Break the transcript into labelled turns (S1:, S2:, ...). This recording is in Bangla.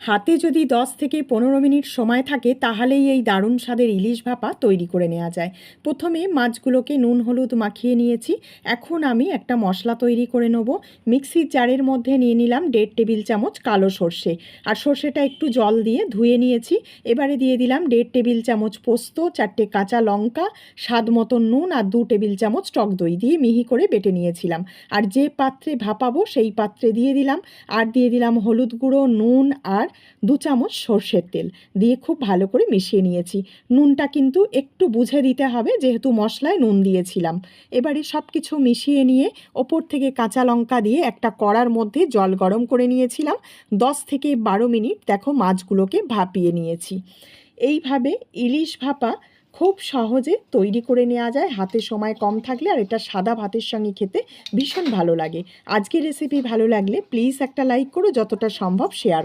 S1: হাতে যদি 10 থেকে 15 মিনিট সময় থাকে তাহলেই এই দারুণ স্বাদের ইলিশ ভাপা তৈরি করে নেওয়া যায়। প্রথমে মাছগুলোকে নুন হলুদ মাখিয়ে নিয়েছি। এখন আমি একটা মশলা তৈরি করে নেব। মিক্সির জারের মধ্যে নিয়ে নিলাম 1.5 টেবিল চামচ কালো সর্ষে, আর সর্ষেটা একটু জল দিয়ে ধুয়ে নিয়েছি। এবারে দিয়ে দিলাম 1.5 টেবিল চামচ পোস্ত, 4টে কাঁচা লঙ্কা, স্বাদ মতো নুন আর 2 টেবিল চামচ টক দই দিয়ে মিহি করে বেটে নিয়েছিলাম। আর যে পাত্রে ভাপাবো সেই পাত্রে দিয়ে দিলাম, আর দিয়ে দিলাম হলুদ গুঁড়ো, নুন আর 2 চামচ সর্ষের তেল দিয়ে খুব ভালো করে মিশিয়ে নিয়েছি। নুনটা কিন্তু একটু বুঝে দিতে হবে, যেহেতু মশলায় নুন দিয়েছিলাম। এবারে সব কিছু মিশিয়ে নিয়ে ওপর থেকে কাঁচা লঙ্কা দিয়ে একটা কড়ার মধ্যে জল গরম করে নিয়েছিলাম। 10 থেকে 12 মিনিট দেখো মাছগুলোকে ভাপিয়ে নিয়েছি। এইভাবে ইলিশ ভাপা খুব সহজে তৈরি করে নেওয়া যায়, হাতে সময় কম থাকলে। আর এটা সাদা ভাতের সঙ্গে খেতে ভীষণ ভালো লাগে। আজকের রেসিপি ভালো লাগলে প্লিজ একটা লাইক করো, যতটা সম্ভব শেয়ার